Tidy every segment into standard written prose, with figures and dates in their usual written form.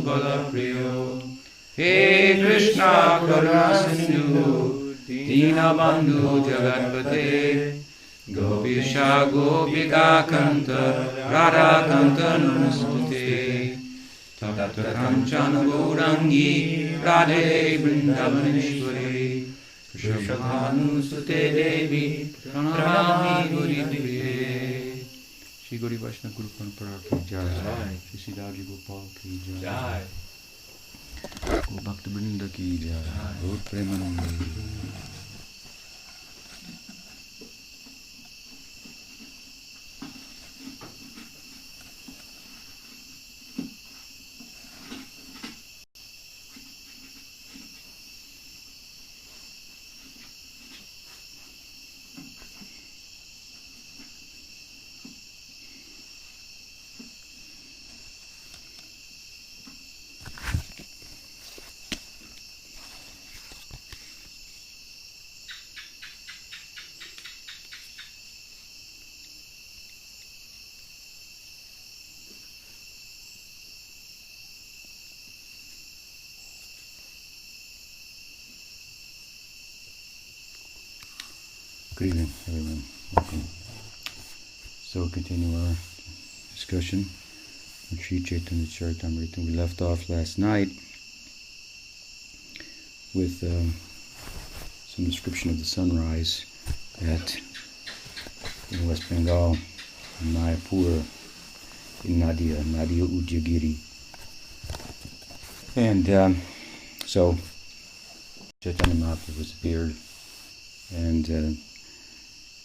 Gola Priyo. He Krishna Karuna Sindhu Dina Bandhu Jagatpate Gopisha Gopika Kanta Radha Kanta Namostute Tapta Kanchana Gaurangi Radhe Vrindavaneshwari Vrishabhanu Sute Devi Pranamami Guripriye. Shri Gauri Vaishnava Guru Parampara ki jai. Shri Siddharji Gopal ki jai. Go Bhakta Vrinda ki jai. Gaur Premanande. Good evening, everyone. Welcome. So we'll continue our discussion on Sri Chaitanya Charitamrita. We left off last night with some description of the sunrise in West Bengal, in Mayapur, in Nadia Udayagiri. And so Chaitanya Mahaprabhu has appeared, and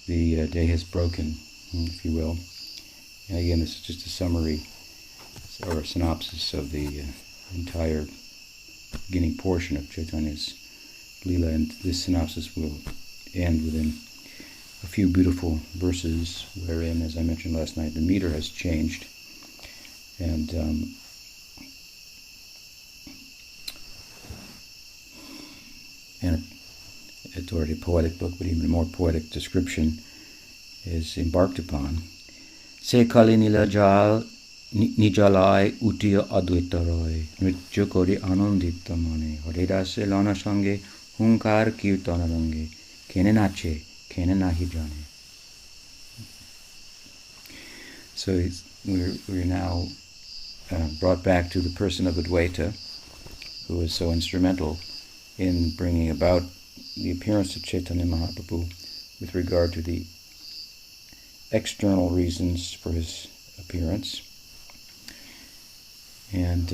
the day has broken, if you will. And again, this is just a summary or a synopsis of the entire beginning portion of Chaitanya's Leela, and this synopsis will end within a few beautiful verses wherein, as I mentioned last night, the meter has changed, and it's already a poetic book, but even a more poetic description is embarked upon. Se kali nilajal nijalai utiya advaitaroy nritya kori anandita mane haridase lana sange hunkar kirtana range kene nache kene nahi jane. So we're now brought back to the person of Advaita, who was so instrumental in bringing about the appearance of Chaitanya Mahaprabhu with regard to the external reasons for his appearance. And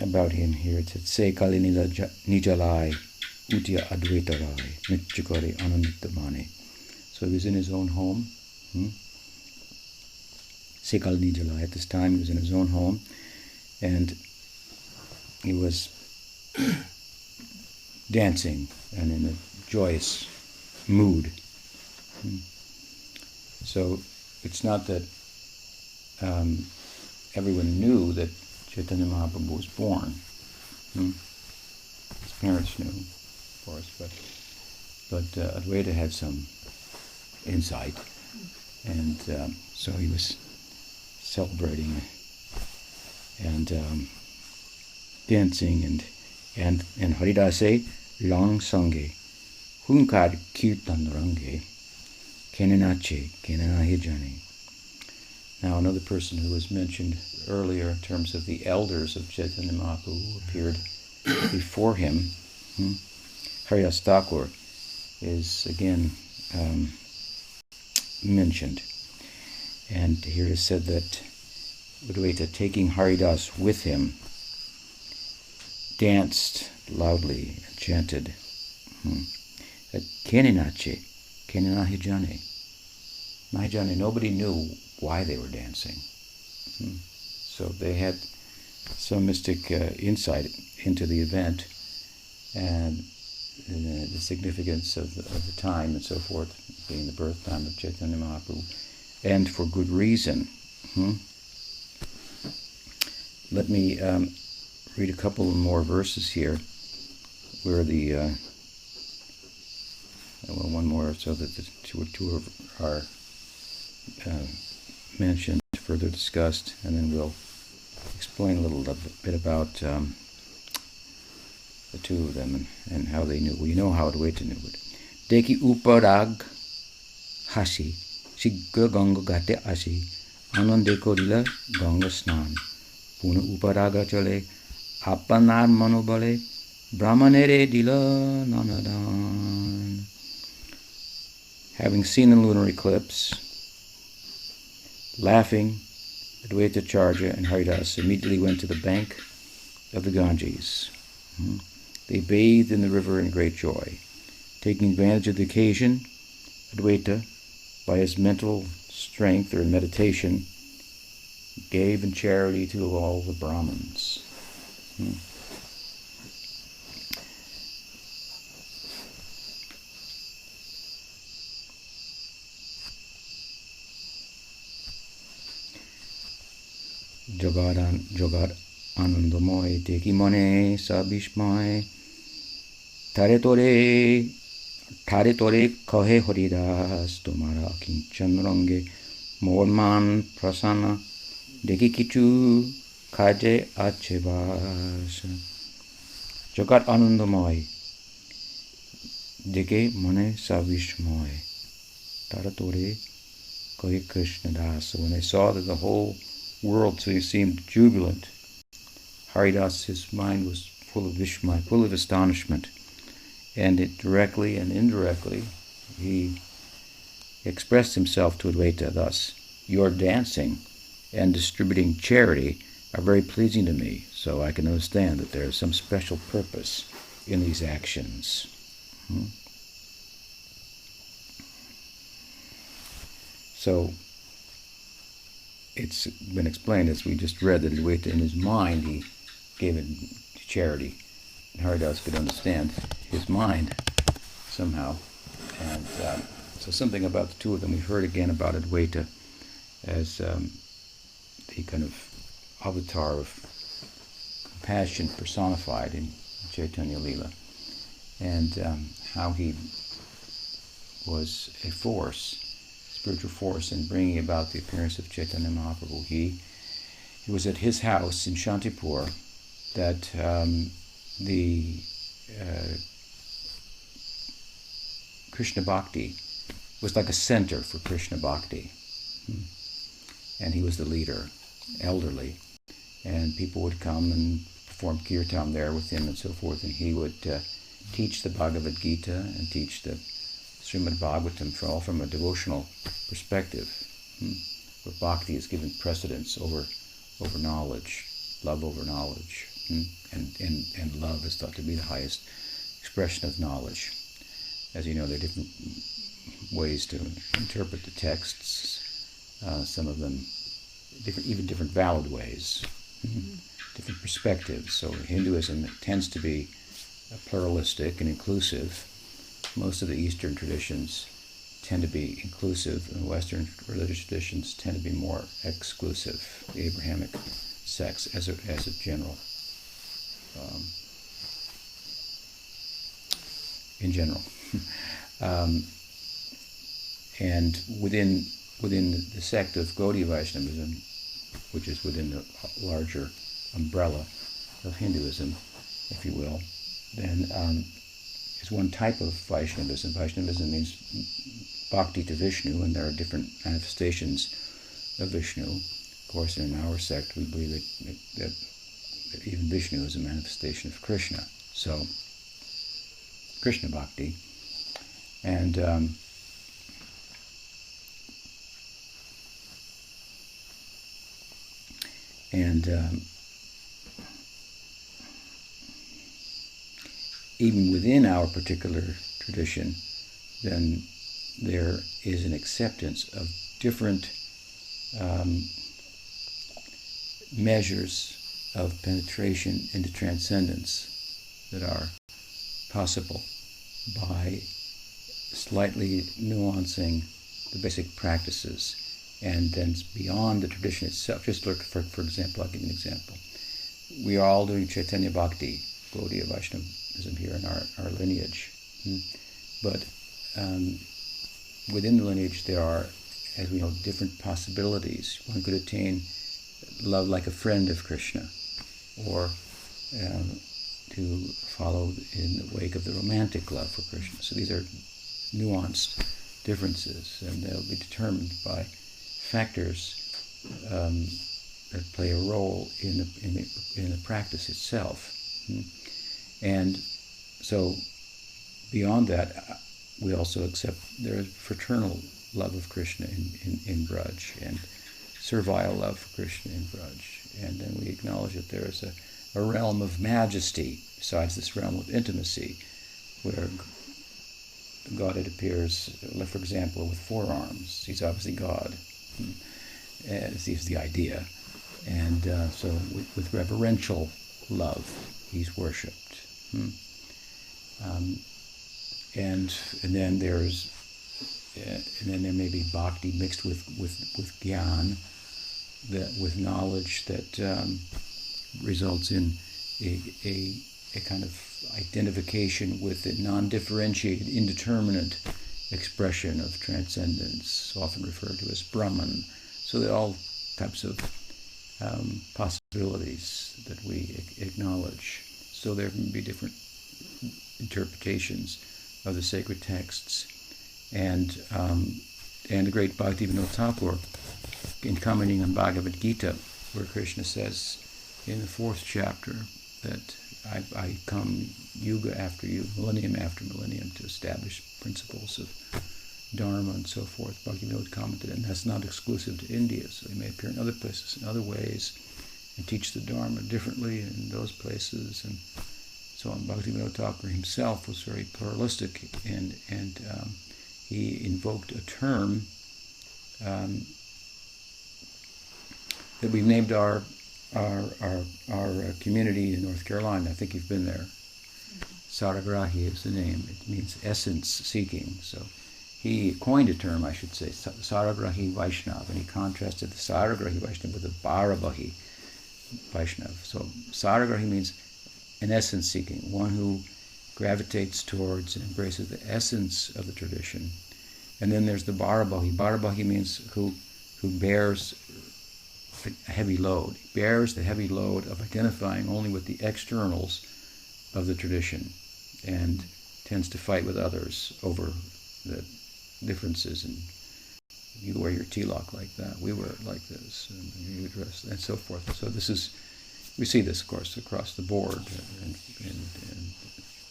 about him here it said, Se kali nijalai utya advaitarai nitchakari ananditamane. So he was in his own home. Se kali nijalai. At this time he was in his own home, and he was dancing and in a joyous mood. So it's not that everyone knew that Chaitanya Mahaprabhu was born. His parents knew, of course, but Advaita had some insight, and so he was celebrating and dancing and Haridase long sange hunkar kirtan range kenenache kenenahi jane. Now another person who was mentioned earlier in terms of the elders of Chaitanya Mahaprabhu who appeared before him, Haridas Thakur, is again mentioned. And here it is said that Advaita, taking Haridas with him, danced loudly and chanted that Kenenache, Kenenahi jane. Nahi jane, nobody knew why they were dancing. So they had some mystic insight into the event and the significance of the time and so forth, being the birth time of Chaitanya Mahaprabhu, and for good reason. Let me read a couple more verses here where one more so that the two are mentioned, further discussed, and then we'll explain a little bit about the two of them and how they knew. We know how Advaita knew it. Deki uparag hashi, shigga ganga gate ashi, anande korila ganga snan, puna uparaga chale, apanar manobale, brahmanere dila nanadan. Having seen the lunar eclipse, laughing, Advaita Charya and Haridas immediately went to the bank of the Ganges. They bathed in the river in great joy. Taking advantage of the occasion, Advaita, by his mental strength or in meditation, gave in charity to all the Brahmins. Jogad Anandamoy Teki Mone Sabishmoy Tare Tore Kahe Horidas Tomara Kinchan Range Morman Prasana Deki Kichu Kaje Achevas Jogad Anandamoy Deki Mone Sabishmoy Tare Tore Kahe Krishnadas. So when they saw that the whole world seemed jubilant, Haridas, his mind was full of Vishmaya, full of astonishment, and it directly and indirectly he expressed himself to Advaita thus: your dancing and distributing charity are very pleasing to me, so I can understand that there is some special purpose in these actions. So it's been explained, as we just read, that Advaita in his mind he gave it to charity. And Haridas could understand his mind somehow. And so something about the two of them, we heard again about Advaita as the kind of avatar of compassion personified in Chaitanya Lila, and how he was a force, spiritual force, in bringing about the appearance of Chaitanya Mahaprabhu. It was at his house in Shantipur that the Krishna Bhakti was like a center for Krishna Bhakti. And he was the leader, elderly, and people would come and perform kirtan there with him and so forth, and he would teach the Bhagavad Gita and teach the Srimad Bhagavatam all from a devotional perspective, where bhakti is given precedence over knowledge, love over knowledge, and love is thought to be the highest expression of knowledge. As you know, there are different ways to interpret the texts. Some of them different valid ways, different perspectives. So Hinduism tends to be pluralistic and inclusive. Most of the Eastern traditions tend to be inclusive, and Western religious traditions tend to be more exclusive. The Abrahamic sects, as a general, in general, and within the sect of Gaudiya Vaishnavism, which is within the larger umbrella of Hinduism, if you will, then is one type of Vaishnavism. Vaishnavism means bhakti to Vishnu, and there are different manifestations of Vishnu. Of course, in our sect, we believe that even Vishnu is a manifestation of Krishna. So, Krishna bhakti. And even within our particular tradition, then there is an acceptance of different measures of penetration into transcendence that are possible by slightly nuancing the basic practices. And then beyond the tradition itself, just look, for example, I'll give you an example. We are all doing Chaitanya Bhakti, Gaudiya Vaishnavism here in our lineage. But within the lineage there are, as we know, different possibilities. One could attain love like a friend of Krishna, or to follow in the wake of the romantic love for Krishna. So these are nuanced differences, and they'll be determined by factors that play a role in the practice itself. And so beyond that, we also accept there is fraternal love of Krishna in Braj, and servile love for Krishna in Braj. And then we acknowledge that there is a realm of majesty besides this realm of intimacy, where God appears, for example, with 4 arms. He's obviously God. Is the idea. And so with reverential love, he's worshipped. And then there's and then there may be bhakti mixed with gyan, with knowledge that results in a kind of identification with the non-differentiated, indeterminate expression of transcendence, often referred to as Brahman. So there are all types of possibilities that we acknowledge. So there can be different interpretations of the sacred texts. And the great Bhaktivinoda Thakur, in commenting on Bhagavad Gita, where Krishna says in the 4th chapter that I come yuga after yuga, millennium after millennium, to establish principles of Dharma and so forth. Bhaktivinoda commented, and that's not exclusive to India, so he may appear in other places in other ways and teach the Dharma differently in those places. And so on. Bhaktivinoda Thakur himself was very pluralistic, and he invoked a term that we've named our community in North Carolina. I think you've been there. Saragrahi is the name. It means essence seeking. So he coined a term, I should say, Saragrahi Vaishnava, and he contrasted the Saragrahi Vaishnava with the Bharabahi Vaishnava. So Saragrahi means an essence seeking, one who gravitates towards and embraces the essence of the tradition. And then there's the Bharabahi. Bharabahi means who bears a heavy load. He bears the heavy load of identifying only with the externals of the tradition, and tends to fight with others over the differences. And you wear your tilak like that, we wear it like this, and you dress, and so forth. So we see this, of course, across the board, and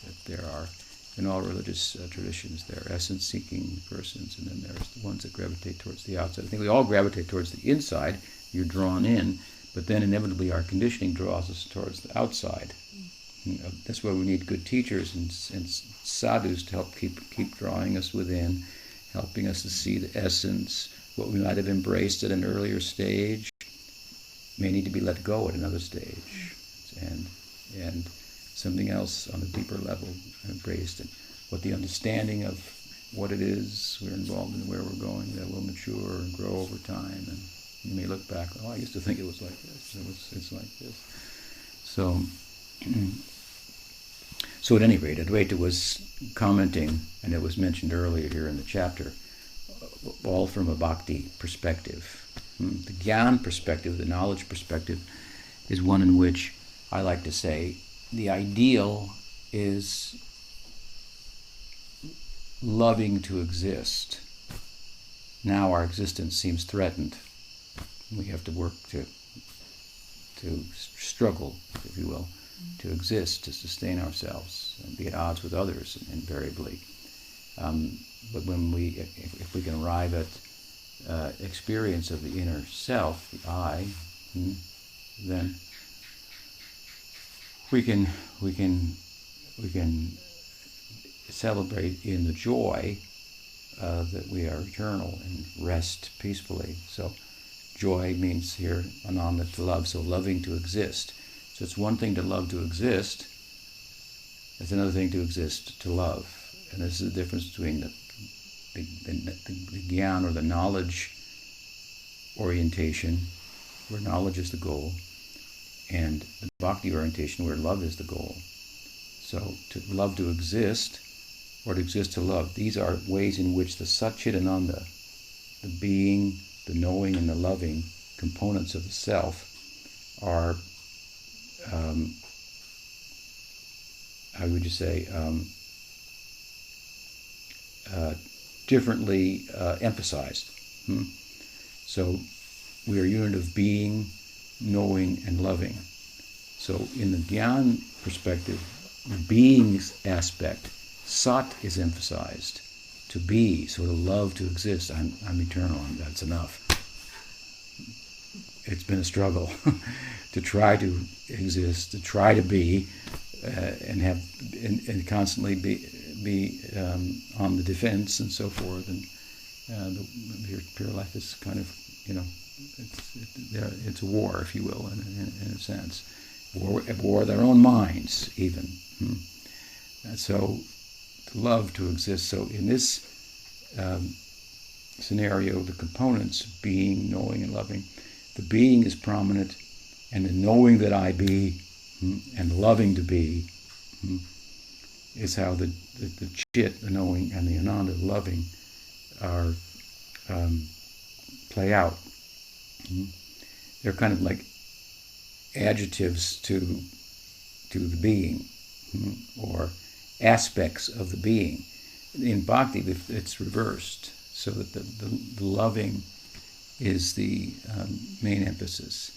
that there are, in all religious traditions, there are essence-seeking persons, and then there's the ones that gravitate towards the outside. I think we all gravitate towards the inside. You're drawn in, but then inevitably our conditioning draws us towards the outside. That's why we need good teachers and sadhus to help keep drawing us within, helping us to see the essence. What we might have embraced at an earlier stage may need to be let go at another stage, and something else on a deeper level embraced. And what the understanding of what it is we're involved in, where we're going, that will mature and grow over time. And you may look back, oh, I used to think it was like this. It's like this. So at any rate, Advaita was commenting, and it was mentioned earlier here in the chapter, all from a bhakti perspective. The Gyan perspective, the knowledge perspective, is one in which I like to say the ideal is loving to exist. Now our existence seems threatened. We have to work to struggle, if you will, to exist, to sustain ourselves, and be at odds with others invariably. But if we can arrive at experience of the inner self, the I, then we can celebrate in the joy that we are eternal and rest peacefully. So joy means here ananda, to love, so loving to exist. So it's one thing to love to exist, it's another thing to exist to love. And this is the difference between the gyan, or the knowledge orientation, where knowledge is the goal, and the bhakti orientation, where love is the goal. So to love to exist, or to exist to love, these are ways in which the Satchidananda, the being, the knowing, and the loving components of the self are, how would you say, differently emphasized. So we are a unit of being, knowing, and loving. So in the Gyan perspective, the being's aspect, sat, is emphasized. To be, so to love, to exist. I'm eternal, and that's enough. It's been a struggle to try to exist, to try to be, and constantly be on the defense and so forth. And the pure life is kind of, it's a war, if you will, in a sense. War with our own minds, even. And so, to love, to exist. So in this scenario, the components, being, knowing, and loving, the being is prominent, and the knowing that I be, and loving to be, is how the chit, the knowing, and the ananda, the loving, are play out. They're kind of like adjectives to the being, or aspects of the being. In bhakti, it's reversed, so that the loving is the main emphasis,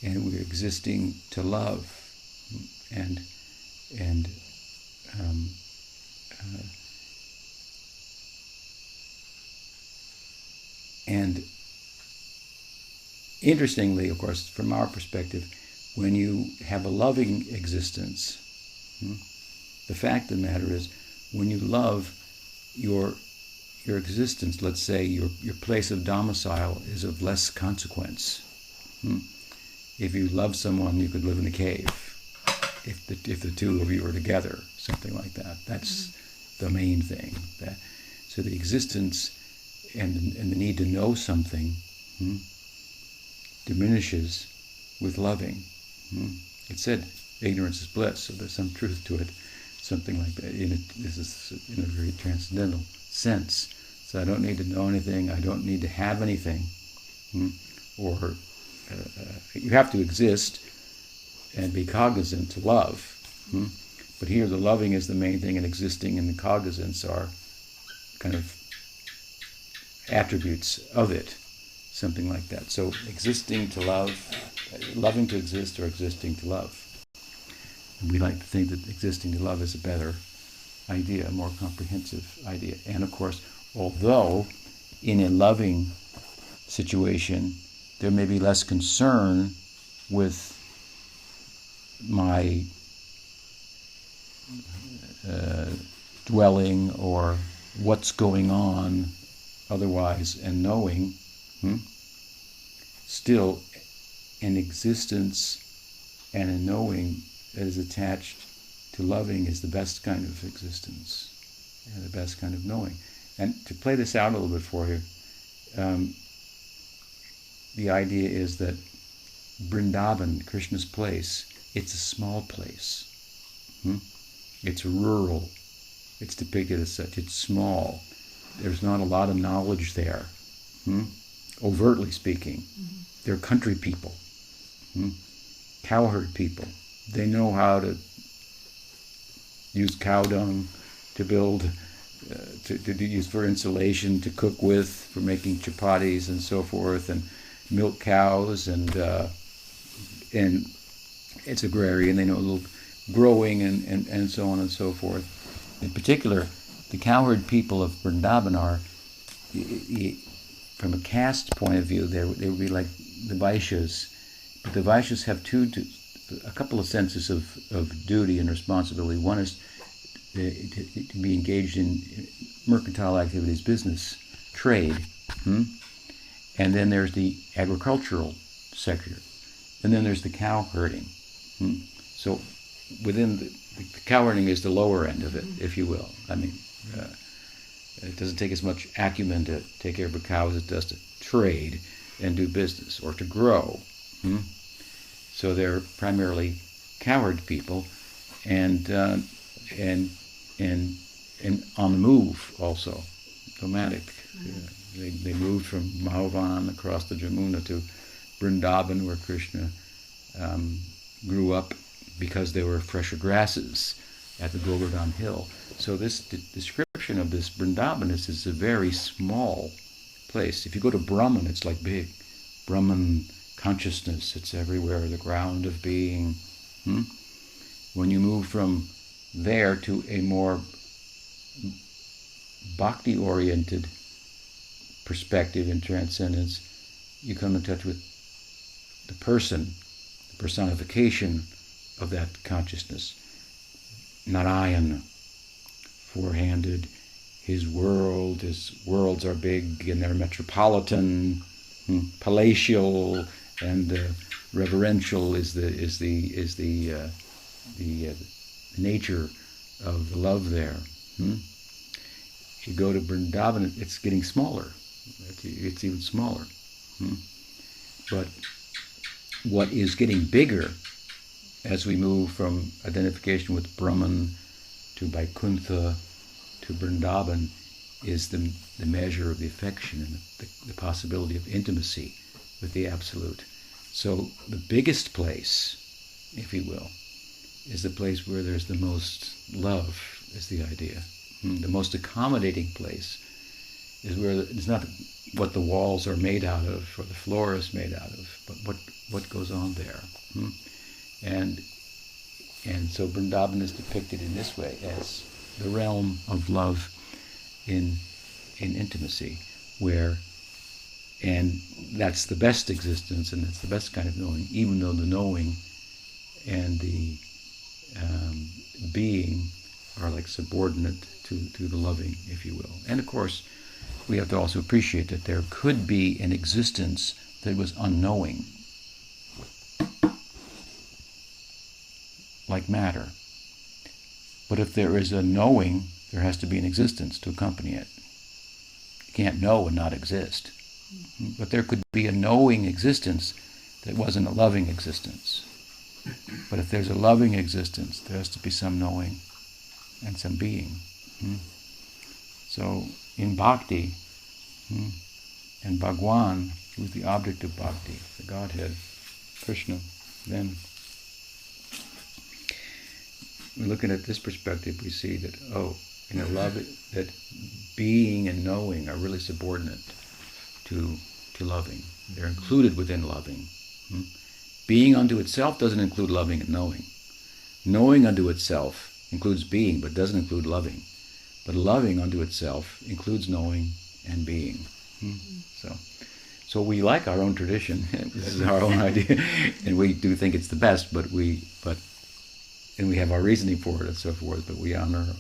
and we're existing to love, and interestingly, of course, from our perspective, when you have a loving existence, the fact of the matter is, when you love, your existence, let's say your place of domicile, is of less consequence. If you love someone, you could live in a cave. If the two of you are together, something like that. That's the main thing. So the existence and the need to know something diminishes with loving. It said ignorance is bliss, so there's some truth to it. Something like that. This is in a very transcendental sense. So I don't need to know anything. I don't need to have anything. Or you have to exist and be cognizant to love. But here the loving is the main thing, and existing and the cognizance are kind of attributes of it. Something like that. So existing to love, loving to exist, or existing to love. And we like to think that existing to love is a better idea, a more comprehensive idea. And of course, although in a loving situation, there may be less concern with my dwelling or what's going on otherwise and knowing, still an existence and a knowing that is attached to loving is the best kind of existence and the best kind of knowing. And to play this out a little bit for you, the idea is that Vrindavan, Krishna's place, it's a small place. It's rural. It's depicted as such. It's small. There's not a lot of knowledge there, overtly speaking. They're country people, cowherd people. They know how to use cow dung to build, to use for insulation, to cook with, for making chapatis and so forth, and milk cows, and it's agrarian. They know a little growing and so on and so forth. In particular, the cowherd people of Vrindavan are, from a caste point of view, they would be like the Vaishyas. But the Vaishyas have a couple of senses of duty and responsibility. One is to be engaged in mercantile activities, business, trade. And then there's the agricultural sector. And then there's the cow herding. So within the cow herding is the lower end of it, if you will. I mean, it doesn't take as much acumen to take care of a cow as it does to trade and do business or to grow. So they're primarily cowherd people, and on the move also, nomadic. They moved from Madhuvan across the Jamuna to Vrindavan, where Krishna grew up because there were fresher grasses at the Govardhan hill. So this description of this Vrindavan is a very small place. If you go to Brahman, it's like big. Brahman consciousness, it's everywhere, the ground of being. When you move from there to a more bhakti-oriented perspective in transcendence, you come in touch with the person, the personification of that consciousness. Narayan, four-handed, his worlds are big and they're metropolitan, palatial, and reverential is the nature of the love there. If you go to Vrindavan, it's getting smaller. It's even smaller. But what is getting bigger as we move from identification with Brahman to Vaikuntha to Vrindavan is the measure of the affection and the possibility of intimacy with the Absolute. So the biggest place, if you will, is the place where there's the most love, is the idea. The most accommodating place is where it's not what the walls are made out of or the floor is made out of, but what goes on there. And so Vrindavan is depicted in this way as the realm of love in intimacy, and that's the best existence and that's the best kind of knowing, even though the knowing and the being are like subordinate to the loving, if you will. And of course, we have to also appreciate that there could be an existence that was unknowing, like matter. But if there is a knowing, there has to be an existence to accompany it. You can't know and not exist. But there could be a knowing existence that wasn't a loving existence. But if there's a loving existence, there has to be some knowing and some being. So in bhakti, and Bhagwan, who's the object of bhakti, the Godhead, Krishna, then looking at this perspective, we see that, love, that being and knowing are really subordinate to loving. They're included within loving. Being unto itself doesn't include loving and knowing. Knowing unto itself includes being, but doesn't include loving. But loving unto itself includes knowing and being. So we like our own tradition. This is our own idea, and we do think it's the best. And we have our reasoning for it and so forth. But we honor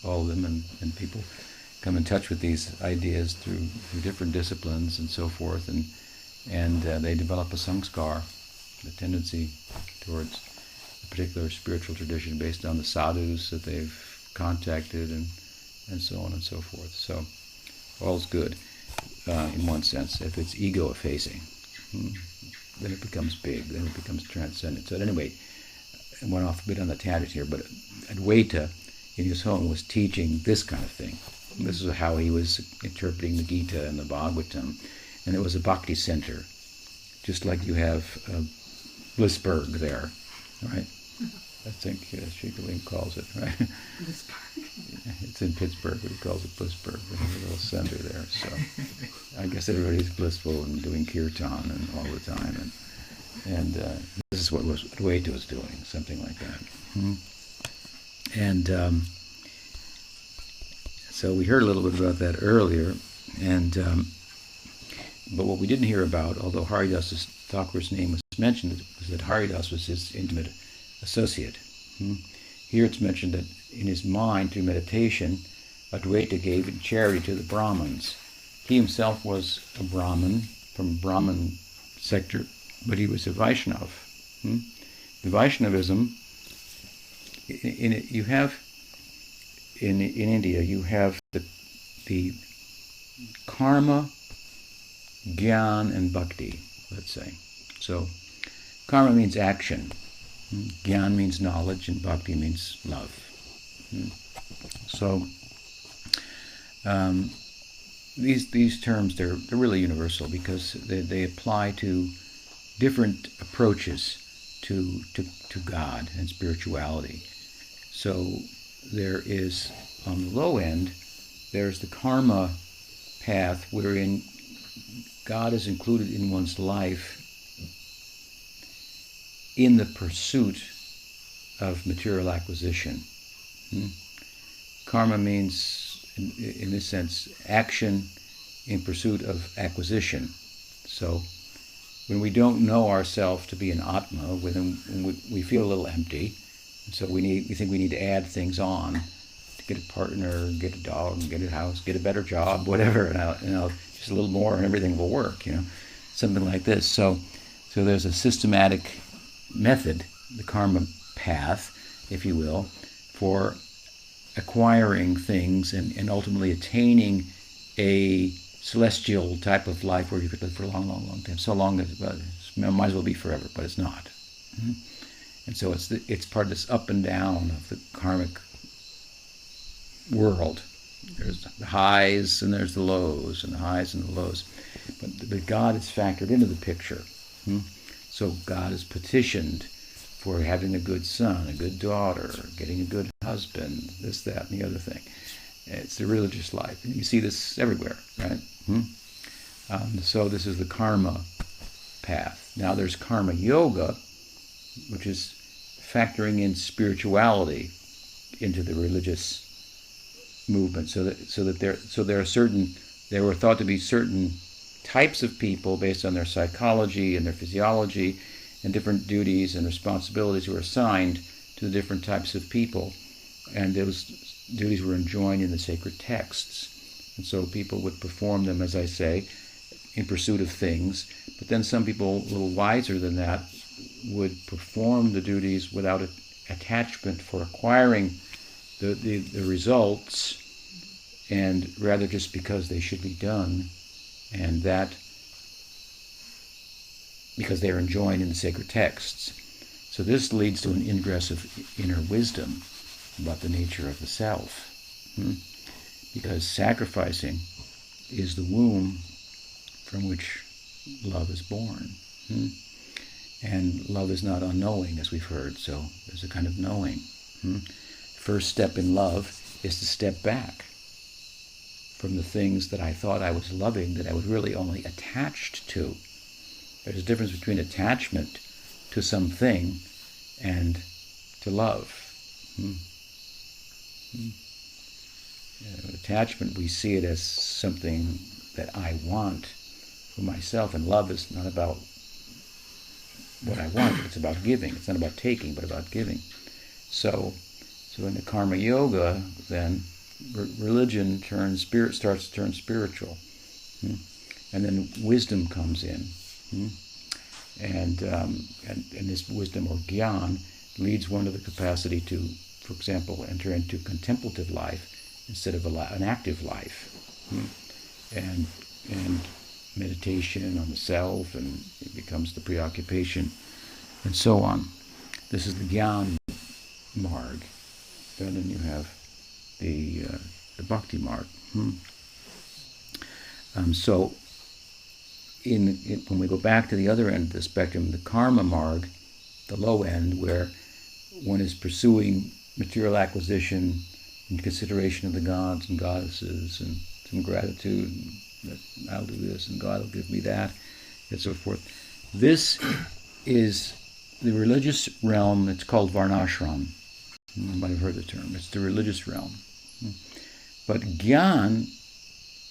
all of them, and people come in touch with these ideas through different disciplines and so forth, and they develop a samskar, the tendency towards a particular spiritual tradition based on the sadhus that they've contacted and so on and so forth. So all's good in one sense. If it's ego-effacing, then it becomes big, then it becomes transcendent. So at any rate, I went off a bit on the tangent here, but Advaita in his home was teaching this kind of thing. This is how he was interpreting the Gita and the Bhagavatam, and it was a bhakti center, just like you have Blissburg there, right? I think Shikaling calls it, right? It's in Pittsburgh, but he calls it Blissburg. There's a little center there, so I guess everybody's blissful and doing kirtan and all the time, and this is what Advaita was doing, something like that. And so we heard a little bit about that earlier, and but what we didn't hear about, although Haridas Thakur's name was mentioned, was that Haridas was his intimate associate. Here it's mentioned that in his mind, through meditation, Advaita gave in charity to the Brahmins. He himself was a Brahmin from Brahmin sector, but he was a Vaishnav. The Vaishnavism, you have in India, you have the karma, gyan, and bhakti, let's say. So karma means action, gyan means knowledge, and bhakti means love. So these terms, they're really universal because they apply to different approaches to God and spirituality. So there is, on the low end, there's the karma path wherein God is included in one's life in the pursuit of material acquisition. Karma means, in this sense, action in pursuit of acquisition. So when we don't know ourselves to be an Atma, when we feel a little empty, so we think we need to add things on to get a partner, get a dog, get a house, get a better job, whatever, and just a little more and everything will work, something like this. So there's a systematic method, the karma path, if you will, for acquiring things and ultimately attaining a celestial type of life where you could live for a long, long, long time. So long that it might as well be forever, but it's not. And so it's part of this up and down of the karmic world. There's the highs and there's the lows, and the highs and the lows. But God is factored into the picture. So God is petitioned for having a good son, a good daughter, getting a good husband, this, that, and the other thing. It's the religious life. And you see this everywhere, right? So this is the karma path. Now there's karma yoga, which is factoring in spirituality into the religious movement. There were thought to be certain types of people based on their psychology and their physiology, and different duties and responsibilities were assigned to the different types of people, and those duties were enjoined in the sacred texts. And so people would perform them, as I say, in pursuit of things. But then some people, a little wiser than that, would perform the duties without attachment for acquiring the results, and rather just because they should be done, and that because they are enjoined in the sacred texts. So this leads to an ingress of inner wisdom about the nature of the self. Because sacrificing is the womb from which love is born. And love is not unknowing, as we've heard, so there's a kind of knowing. First step in love is to step back from the things that I thought I was loving, that I was really only attached to. There's a difference between attachment to something and to love. Attachment, we see it as something that I want for myself, and love is not about what I want, it's about giving. It's not about taking, but about giving. So in the karma yoga, then, religion starts to turn spiritual. And then wisdom comes in. And this wisdom, or gyan, leads one to the capacity to, for example, enter into contemplative life instead of an active life. And meditation on the self, and it becomes the preoccupation, and so on. This is the gyan marg. And then you have the bhakti marg. So when we go back to the other end of the spectrum, the karma marg, the low end, where one is pursuing material acquisition in consideration of the gods and goddesses, and some gratitude, that I'll do this and God will give me that, and so forth. This is the religious realm. It's called varnashram. You might have heard the term. It's the religious realm. But gyan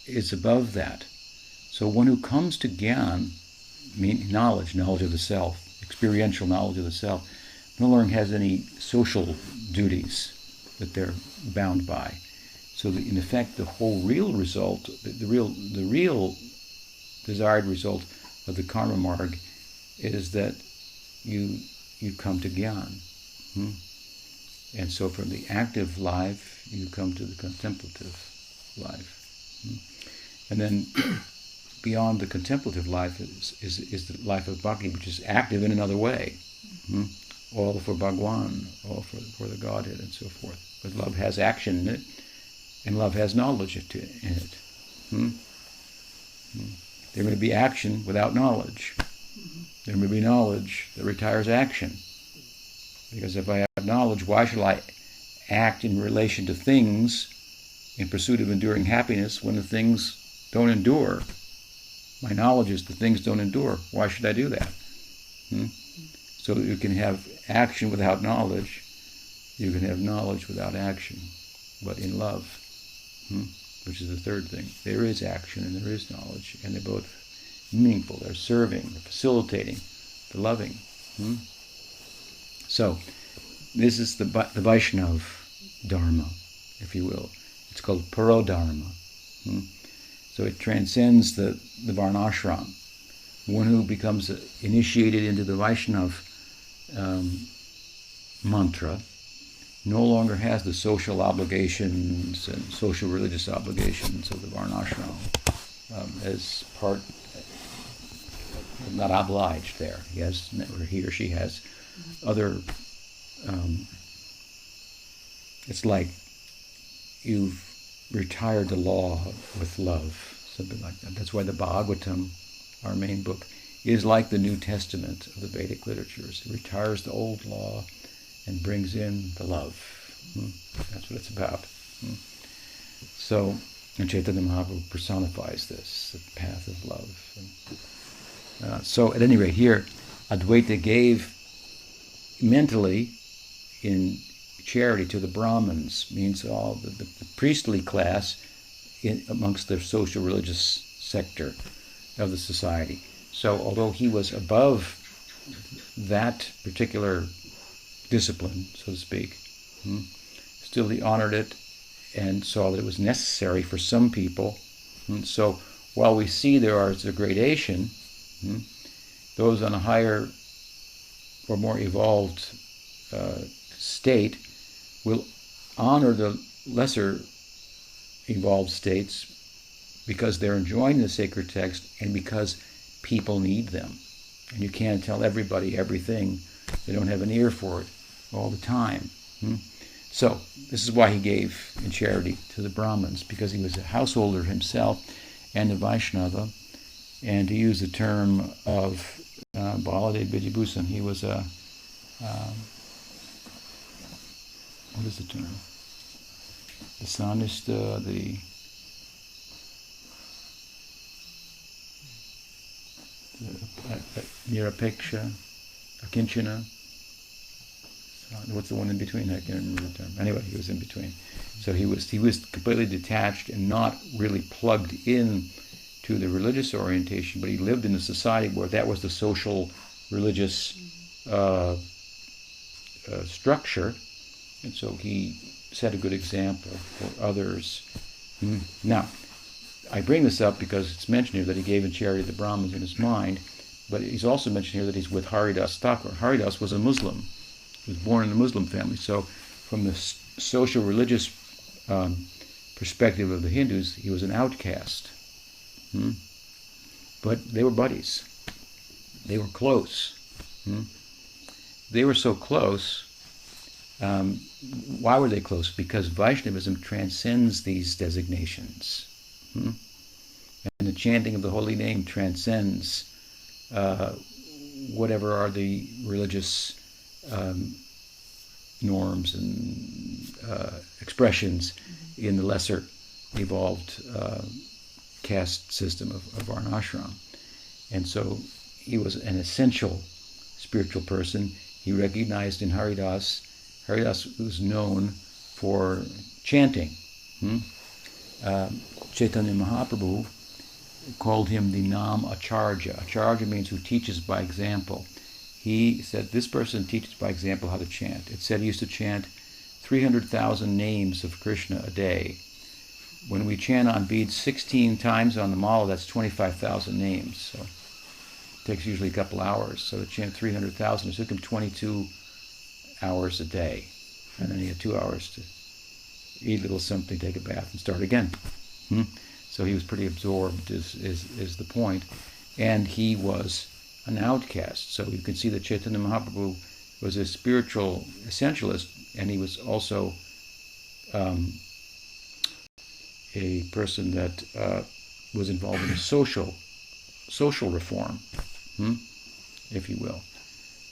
is above that. So one who comes to gyan, knowledge of the self, experiential knowledge of the self, no longer has any social duties that they're bound by. So in effect, the whole real result, the real desired result of the karma marg is that you come to gyan. And so from the active life, you come to the contemplative life. And then beyond the contemplative life is the life of bhakti, which is active in another way. All for Bhagwan, all for the Godhead, and so forth. But love has action in it, and love has knowledge in it. There may be action without knowledge. There may be knowledge that retires action. Because if I have knowledge, why should I act in relation to things in pursuit of enduring happiness when the things don't endure? My knowledge is the things don't endure. Why should I do that? So you can have action without knowledge. You can have knowledge without action. But in love, which is the third thing, there is action and there is knowledge, and they're both meaningful. They're serving, they're facilitating, they're loving. So this is the Vaishnava Dharma, if you will. It's called Parodharma. So it transcends the Varnashram. One who becomes initiated into the Vaishnava mantra no longer has the social obligations and social religious obligations of the Varnashram as part, not obliged there. He or she has other, it's like you've retired the law with love, something like that. That's why the Bhagavatam, our main book, is like the New Testament of the Vedic literatures. It retires the old law and brings in the love. That's what it's about. So, and Chaitanya Mahaprabhu personifies this, the path of love. So, at any rate, here, Advaita gave mentally in charity to the Brahmins, means all the priestly class amongst the social religious sector of the society. So although he was above that particular discipline, so to speak, still he honored it and saw that it was necessary for some people. So while we see there is a gradation, those on a higher or more evolved state will honor the lesser evolved states because they're enjoying the sacred text and because people need them. And you can't tell everybody everything. They don't have an ear for it all the time. So this is why he gave in charity to the Brahmins, because he was a householder himself and a Vaishnava. And to use the term of Baladev Vijayabhusan, he was a what is the term? The Sanista, the Nirapeksha, Akinchana. What's the one in between? I can't remember the term. Anyway, he was in between. So he was completely detached and not really plugged in to the religious orientation, but he lived in a society where that was the social religious structure. And so he set a good example for others. Now, I bring this up because it's mentioned here that he gave in charity to the Brahmins in his mind, but he's also mentioned here that he's with Haridas Thakur. Haridas was a Muslim. He was born in a Muslim family. So from the social religious perspective of the Hindus, he was an outcast. But they were buddies. They were close. They were so close. Why were they close? Because Vaishnavism transcends these designations. And the chanting of the holy name transcends whatever are the religious norms and expressions in the lesser evolved caste system of Varnashram. And so he was an essential spiritual person. He recognized in Haridas was known for chanting. Chaitanya Mahaprabhu called him the Nam Acharya. Acharya means who teaches by example. He said this person teaches by example how to chant. It said he used to chant 300,000 names of Krishna a day. When we chant on beads 16 times on the mala, that's 25,000 names. So it takes usually a couple hours. So to chant 300,000, it took him 22 hours a day. And then he had 2 hours to eat a little something, take a bath, and start again. So he was pretty absorbed, is the point. And he was an outcast. So you can see that Chaitanya Mahaprabhu was a spiritual essentialist, and he was also a person that was involved in a social reform. if you will.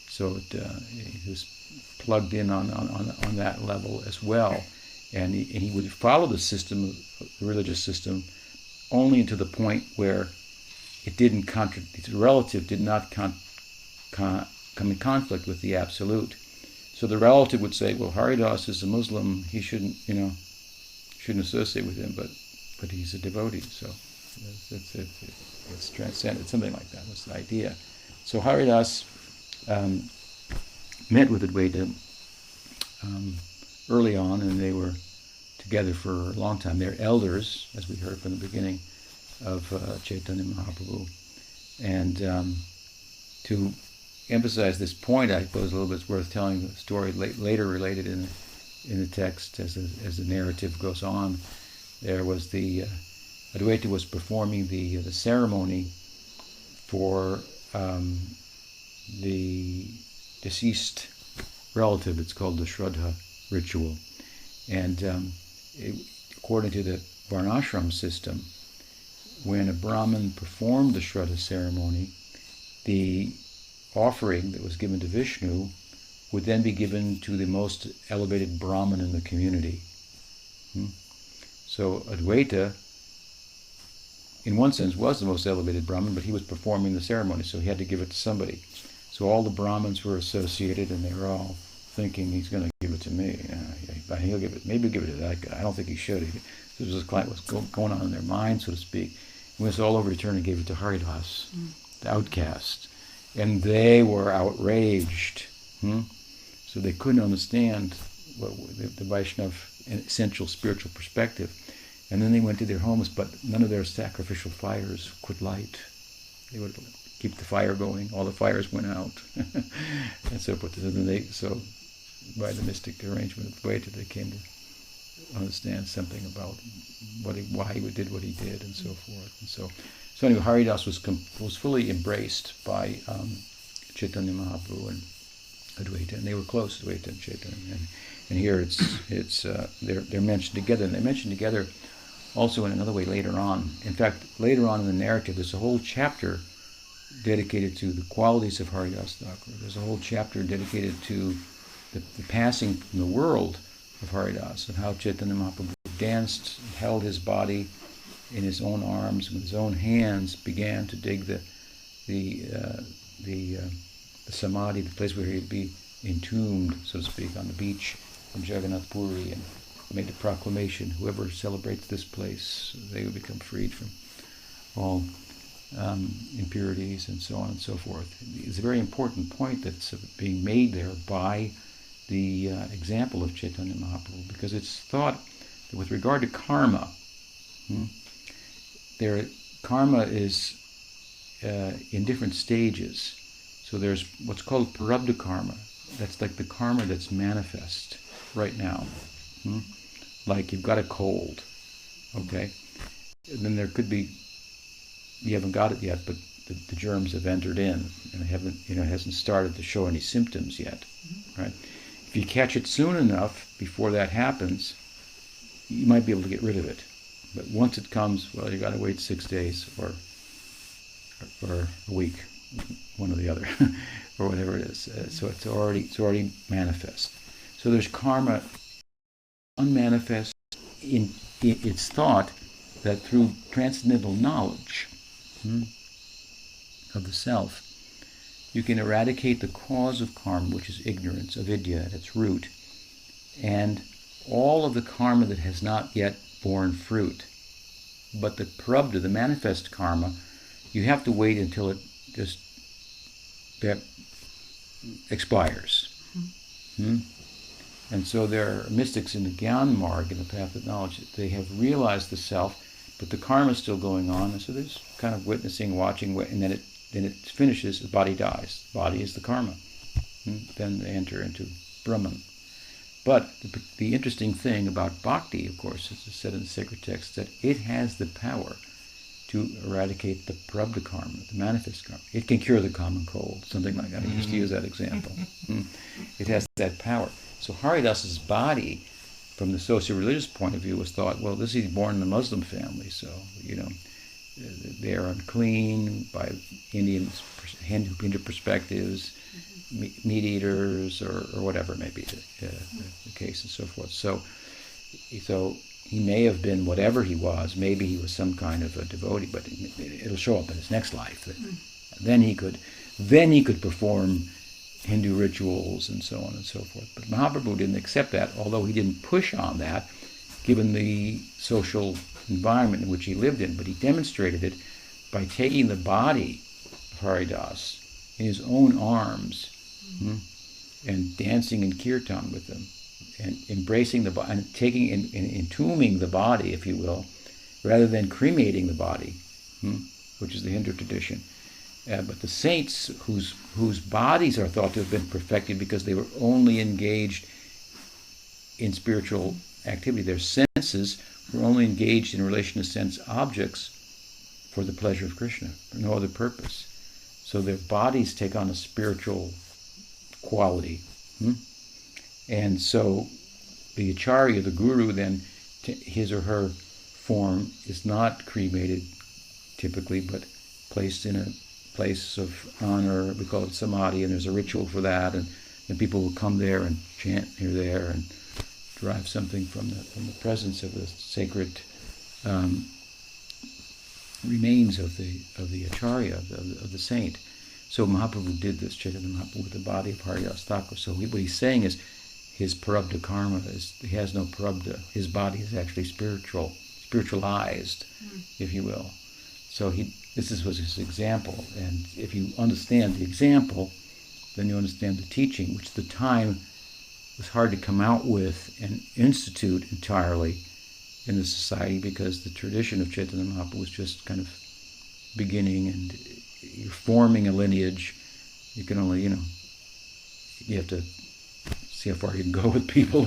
So he was plugged in on that level as well. And he would follow the system, the religious system, only to the point where it didn't the relative did not come in conflict with the absolute. So the relative would say, well, Haridas is a Muslim, he shouldn't associate with him, but he's a devotee, so it's transcended, something like that was the idea. So Haridas met with Advaita early on, and they were together for a long time. They're elders, as we heard from the beginning of Chaitanya Mahaprabhu. And to emphasize this point, I suppose a little bit worth telling the story later related in the text as the narrative goes on. There was Advaita was performing the ceremony for the deceased relative. It's called the Shraddha ritual. And according to the Varnashram system, when a Brahmin performed the Shraddha ceremony, the offering that was given to Vishnu would then be given to the most elevated Brahmin in the community. So Advaita, in one sense, was the most elevated Brahmin, but he was performing the ceremony, so he had to give it to somebody. So all the Brahmins were associated, and they were all thinking, he's going to give it to me. He'll give it. Maybe he'll give it to that guy. I don't think he should. This was what's going on in their mind, so to speak. When it was all over, he turned and gave it to Haridas, the outcast. And they were outraged. So they couldn't understand the Vaishnava essential spiritual perspective. And then they went to their homes, but none of their sacrificial fires could light. They would keep the fire going. All the fires went out, and so forth. So by the mystic arrangement of Advaita, they came to understand something about why he did what he did, and so forth. And so anyway, Haridas was fully embraced by Chaitanya Mahaprabhu and Advaita, and they were close, Advaita and Chaitanya. And here they're mentioned together, and they're mentioned together also in another way later on. In fact, later on in the narrative, there's a whole chapter dedicated to the qualities of Haridas Thakur. There's a whole chapter dedicated to the passing from the world of Haridas, and how Chaitanya Mahaprabhu danced, held his body in his own arms, with his own hands began to dig the samadhi, the place where he'd be entombed, so to speak, on the beach in Jagannath Puri, and made the proclamation, whoever celebrates this place, they will become freed from all impurities, and so on and so forth. It's a very important point that's being made there by the example of Chaitanya Mahaprabhu, because it's thought that with regard to karma, karma is in different stages. So there's what's called prarabdha karma. That's like the karma that's manifest right now. Like you've got a cold, okay? And then there could be, you haven't got it yet, but the germs have entered in, and it hasn't started to show any symptoms yet, right? If you catch it soon enough before that happens, you might be able to get rid of it. But once it comes, well, you got to wait 6 days or a week, one or the other, or whatever it is. So it's already manifest. So there's karma unmanifest. It's thought that through transcendental knowledge of the self, you can eradicate the cause of karma, which is ignorance, avidya at its root, and all of the karma that has not yet borne fruit. But the prarabdha, the manifest karma, you have to wait until it just expires. And so there are mystics in the Gyan Marg, in the path of knowledge, they have realized the self, but the karma is still going on, and so they're just kind of witnessing, watching, and then it finishes, the body dies. The body is the karma. Then they enter into Brahman. But the interesting thing about bhakti, of course, as is said in the sacred text, that it has the power to eradicate the prarabdha karma, the manifest karma. It can cure the common cold, something like that. I used to use that example. It has that power. So Haridas's body, from the socio-religious point of view, was thought, well, he's born in a Muslim family, so, they are unclean by Hindu perspectives, meat eaters, or whatever may be the case, and so forth. So he may have been whatever he was. Maybe he was some kind of a devotee, but it'll show up in his next life. Then he could perform Hindu rituals and so on and so forth. But Mahaprabhu didn't accept that, although he didn't push on that, given the social environment in which he lived in. But he demonstrated it by taking the body of Haridas in his own arms and dancing in kirtan with them, and embracing the body, and taking and entombing the body, if you will, rather than cremating the body, which is the Hindu tradition. But the saints whose bodies are thought to have been perfected because they were only engaged in spiritual activity, their senses were only engaged in relation to sense objects for the pleasure of Krishna, for no other purpose. So their bodies take on a spiritual quality. And so the acharya, the guru, then, his or her form is not cremated typically, but placed in a place of honor. We call it samadhi, and there's a ritual for that, and people will come there and chant near there and derive something from the presence of the sacred remains of the acharya, of the saint. So Mahaprabhu did this, Chaitanya Mahaprabhu, with the body of Haridas Thakur. So what he's saying is his parabdha karma he has no parabdha. His body is actually spiritualized, if you will. So this was his example. And if you understand the example, then you understand the teaching, which at the time was hard to come out with and institute entirely in the society, because the tradition of Chaitanya Mahaprabhu was just kind of beginning, and you're forming a lineage. You can only, you have to see how far you can go with people,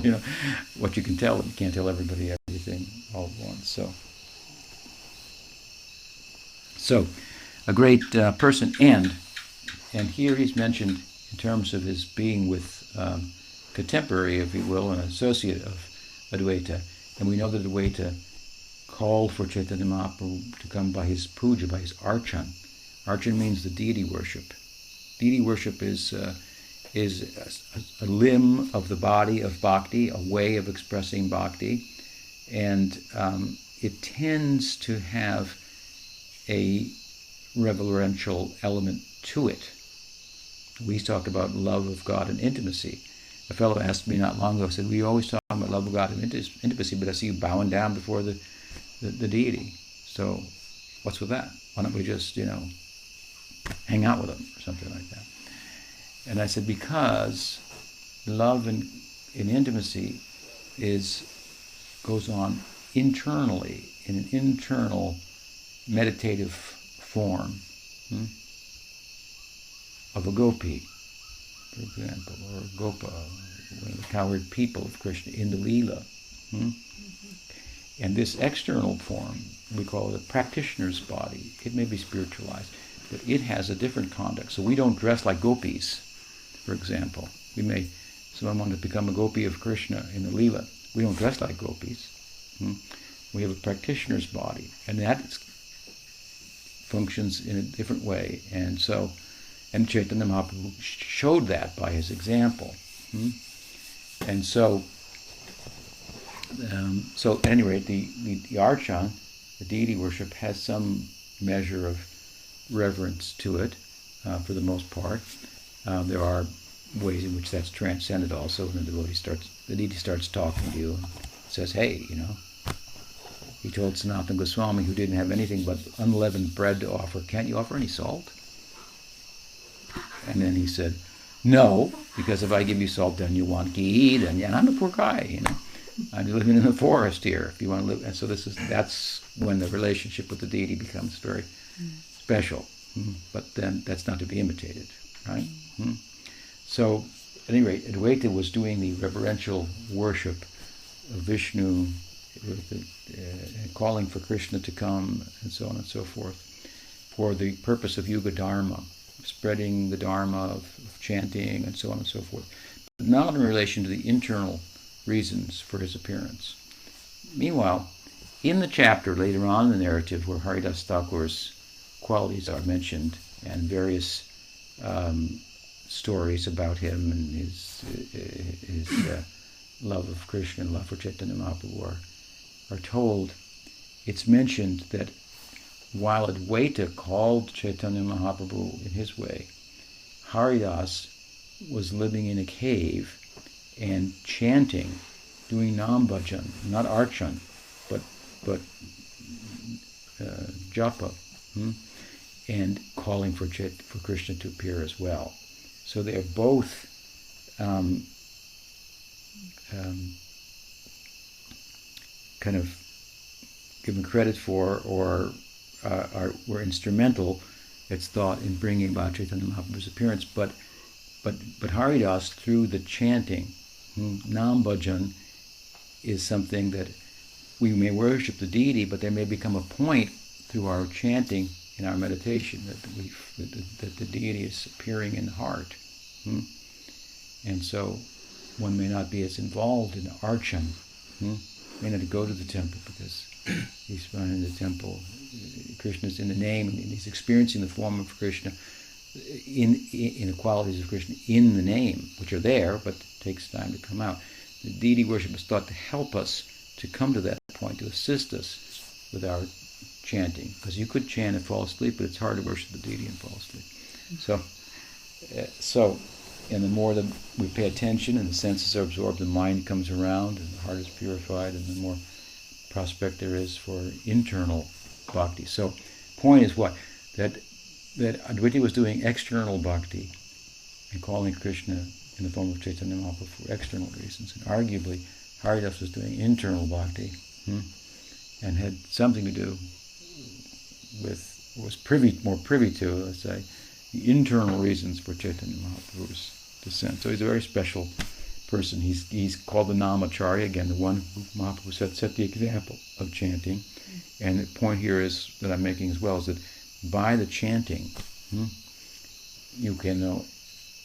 what you can tell them. You can't tell everybody everything all at once. So a great person, and here he's mentioned in terms of his being with contemporary, if you will, an associate of Advaita. And we know that Advaita called for Chaitanya Mahaprabhu to come by his puja, by his archan. Archan means the deity worship. Deity worship is a limb of the body of bhakti, a way of expressing bhakti, and it tends to have a reverential element to it. We talk about love of God and intimacy. A fellow asked me not long ago, said, we always talk about love of God and intimacy, but I see you bowing down before the deity. So what's with that? Why don't we just, hang out with him or something like that? And I said, because love and intimacy goes on internally, in an internal meditative form of a gopi, for example, or a gopa, one of the cowherd people of Krishna in the Leela. And this external form, we call it a practitioner's body. It may be spiritualized, but it has a different conduct. So we don't dress like gopis, for example. Someone wanted to become a gopi of Krishna in the Leela. We don't dress like gopis. We have a practitioner's body, and that functions in a different way. And Chaitanya Mahaprabhu showed that by his example. And so at any rate, the archan, the deity worship, has some measure of reverence to it, for the most part. There are ways in which that's transcended also, when the deity starts talking to you and says, hey, he told Sanatana Goswami, who didn't have anything but unleavened bread to offer, can't you offer any salt? And then he said, no, because if I give you salt, then you want ghee, and I'm a poor guy, I'm living in the forest here, if you want to live. And so that's when the relationship with the deity becomes very special. But then that's not to be imitated, right? So, at any rate, Advaita was doing the reverential worship of Vishnu, calling for Krishna to come, and so on and so forth, for the purpose of Yuga Dharma, spreading the Dharma of chanting, and so on and so forth, but not in relation to the internal reasons for his appearance. Meanwhile, in the chapter later on in the narrative where Haridas Thakur's qualities are mentioned and various stories about him and his love of Krishna and love for Chaitanya Mahaprabhu are told, it's mentioned that while Advaita called Chaitanya Mahaprabhu in his way, Haridas was living in a cave and chanting, doing nam bhajan, not archan, but japa, and calling for Krishna to appear as well. So they are both kind of given credit for, or were instrumental, it's thought, in bringing about Chaitanya Mahaprabhu's appearance. But Haridas, through the chanting, nam bhajan, is something that we may worship the deity, but there may become a point through our chanting in our meditation that the deity is appearing in the heart. And so one may not be as involved in archan, may not go to the temple because he's found in the temple. Krishna's in the name, and he's experiencing the form of Krishna in the qualities of Krishna in the name, which are there, but it takes time to come out. The deity worship is thought to help us to come to that point, to assist us with our chanting. Because you could chant and fall asleep, but it's hard to worship the deity and fall asleep. And the more that we pay attention and the senses are absorbed, the mind comes around and the heart is purified, and the more prospect there is for internal bhakti. So, point is what? That Advaita was doing external bhakti and calling Krishna in the form of Chaitanya Mahaprabhu for external reasons. And arguably, Haridas was doing internal bhakti and had something to do with, was more privy to, let's say, the internal reasons for Chaitanya Mahaprabhu's descent. So he's a very special person. He's called the Namacharya, again, the one who Mahaprabhu set the example of chanting. And the point here is that I'm making as well is that by the chanting, you can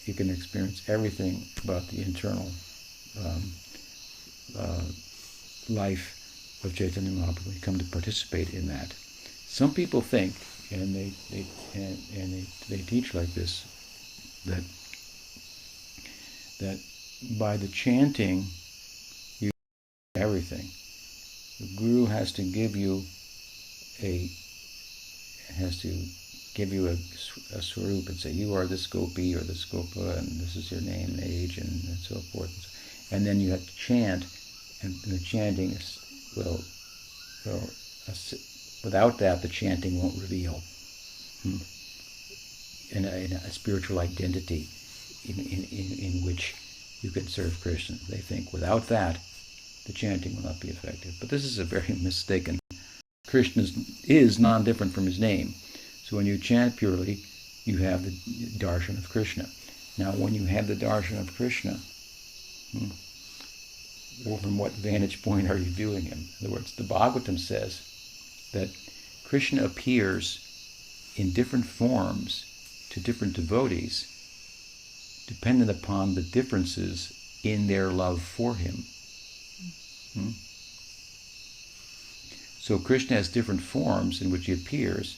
experience everything about the internal life of Chaitanya Mahaprabhu. You come to participate in that. Some people think, and they teach like this, that by the chanting you everything. The Guru has to give you a swarup and say, you are this gopi or this gopa, and this is your name and age, and so forth. And then you have to chant, and the chanting without that, the chanting won't reveal in a spiritual identity in which you can serve Krishna. They think without that, the chanting will not be effective. But this is a very mistaken. Krishna is non-different from his name. So when you chant purely, you have the darshan of Krishna. Now, when you have the darshan of Krishna, well, from what vantage point are you viewing him? In other words, the Bhagavatam says that Krishna appears in different forms to different devotees, dependent upon the differences in their love for him. So Krishna has different forms in which he appears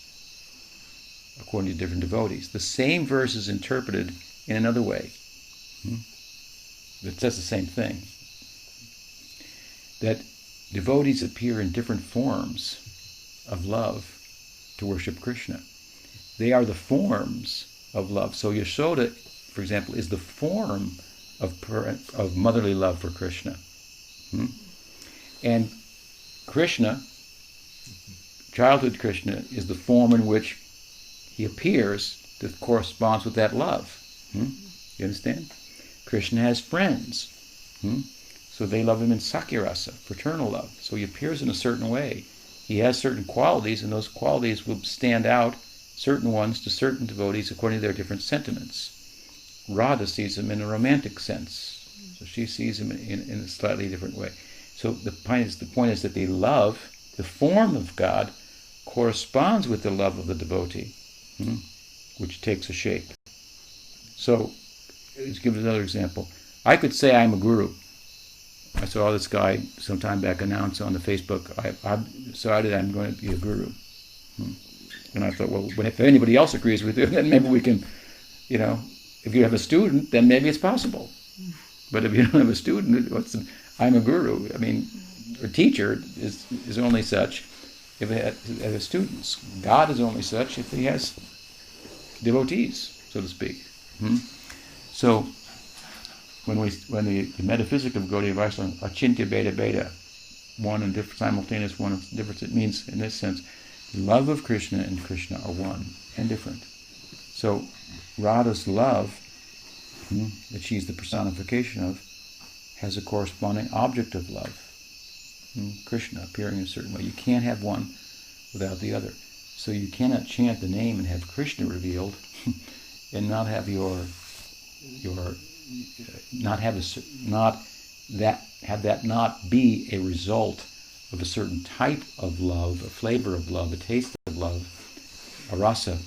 according to different devotees. The same verse is interpreted in another way. It says the same thing. That devotees appear in different forms of love to worship Krishna. They are the forms of love. So Yashoda, for example, is the form of motherly love for Krishna. And Krishna, childhood Krishna, is the form in which he appears that corresponds with that love. You understand? Krishna has friends. So they love him in Sakirasa, fraternal love. So he appears in a certain way. He has certain qualities, and those qualities will stand out, certain ones, to certain devotees according to their different sentiments. Radha sees him in a romantic sense. So she sees him in a slightly different way. So the point is that the love, the form of God, corresponds with the love of the devotee, which takes a shape. So, let's give another example. I could say I'm a guru, I saw this guy some time back announce on the Facebook, I've decided I'm going to be a guru. And I thought, well, if anybody else agrees with you, then maybe we can, if you have a student, then maybe it's possible. But if you don't have a student, I'm a guru. I mean, a teacher is only such if it has students. God is only such if he has devotees, so to speak. So, when the metaphysic of Gaudiya Vaishnava, achintya beta beta, one and different, simultaneous, one and different, it means, in this sense, the love of Krishna and Krishna are one and different. So, Radha's love, that she's the personification of, has a corresponding object of love. Krishna appearing in a certain way. You can't have one without the other. So you cannot chant the name and have Krishna revealed and not have have that not be a result of a certain type of love, a flavor of love, a taste of love, a rasa,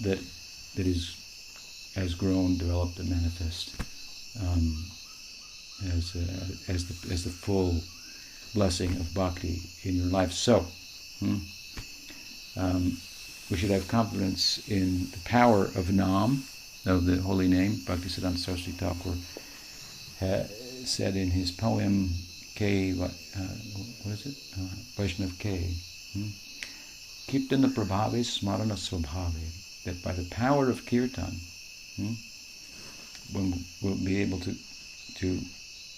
that has grown, developed, and manifest as the full blessing of bhakti in your life. So, we should have confidence in the power of Nam, of the holy name. Bhaktisiddhanta Saraswati Thakur said in his poem K, what is it? Vaishnav K. Kirtana Prabhave Smarana Swabhave, that by the power of Kirtan, we'll be able to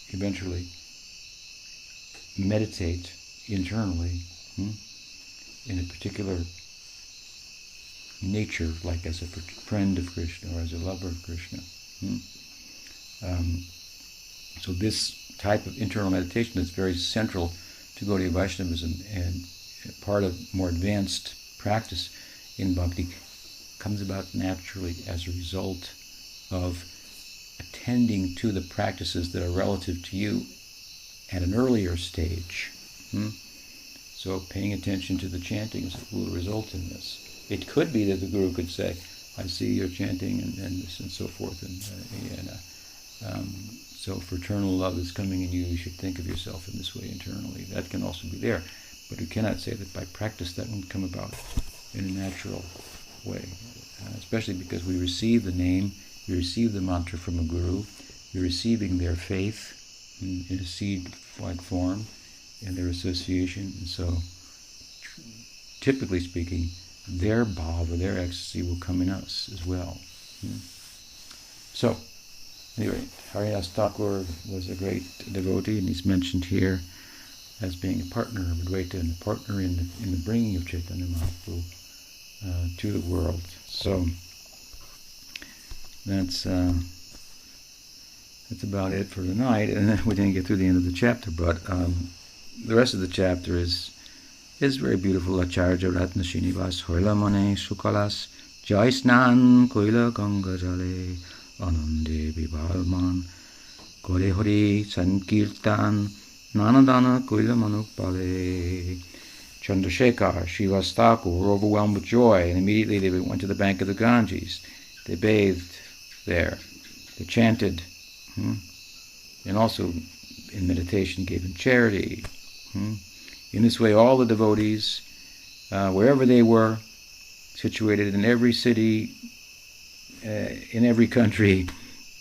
eventually meditate internally in a particular nature, like as a friend of Krishna or as a lover of Krishna. So this type of internal meditation is very central to Gaudiya Vaishnavism, and part of more advanced practice in bhakti comes about naturally as a result of attending to the practices that are relative to you at an earlier stage. So paying attention to the chanting will result in this. It could be that the Guru could say, I see you're chanting and this and so forth, so fraternal love is coming in you, you should think of yourself in this way internally. That can also be there. But we cannot say that by practice that won't come about in a natural way, especially because we receive the name, we receive the mantra from a Guru, we're receiving their faith in a seed-like form and their association, and so typically speaking, their bhava, their ecstasy will come in us as well. So, anyway, Haridas Thakur was a great devotee, and he's mentioned here as being a partner of Advaita and a partner in the bringing of Chaitanya Mahaprabhu to the world. So that's about it for tonight. And we didn't get through the end of the chapter, but the rest of the chapter is very beautiful. Acharya Ratna Srinivas Hoila Mane Sukalas Jai Snan Koila Ganga Jale Anande Bibalman Kore Hori Sankirtan Nanadana Koila Manukpale. Chandrasekhar, Srivas Thakur were overwhelmed with joy, and immediately they went to the bank of the Ganges. They bathed there. They chanted, and also in meditation gave in charity. In this way, all the devotees, wherever they were, situated in every city, in every country,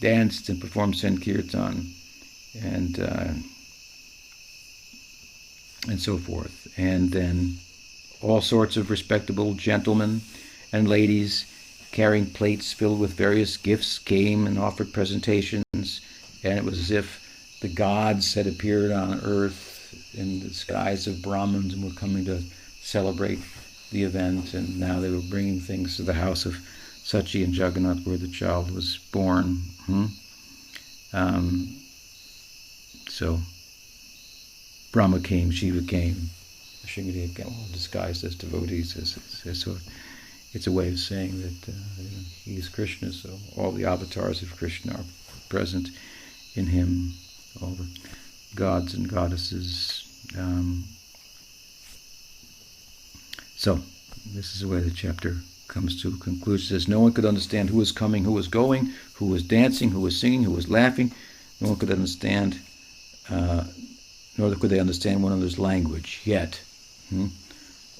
danced and performed Sankirtan, and so forth. And then all sorts of respectable gentlemen and ladies carrying plates filled with various gifts came and offered presentations, and it was as if the gods had appeared on earth in the skies of Brahmins and were coming to celebrate the event, and now they were bringing things to the house of Sachi and Jagannath where the child was born. So Brahma came, Shiva came, Sringadev came, all disguised as devotees. So it's a way of saying that he is Krishna, so all the avatars of Krishna are present in him, all the gods and goddesses. So this is the way the chapter comes to a conclusion. It says, no one could understand who was coming, who was going, who was dancing, who was singing, who was laughing. No one could understand nor could they understand one another's language. Yet,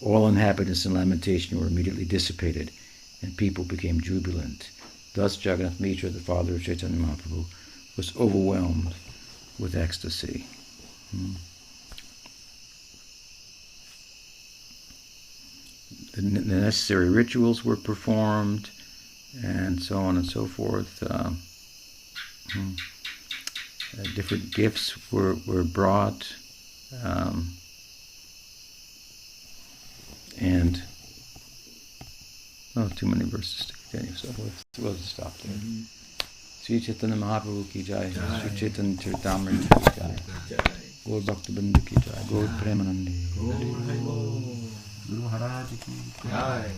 all unhappiness and lamentation were immediately dissipated, and people became jubilant. Thus Jagannath Mitra, the father of Chaitanya Mahaprabhu, was overwhelmed with ecstasy. The necessary rituals were performed, and so on and so forth. Different gifts were brought, and too many verses to continue, so we'll just stop there. Sri Chaitanya Mahaprabhu ki jai, Sri Chaitanya Charitamrita ki jai, Gaur Bhakta Bindu ki jai, Gaur Premanande, Guru Maharaj ki jai.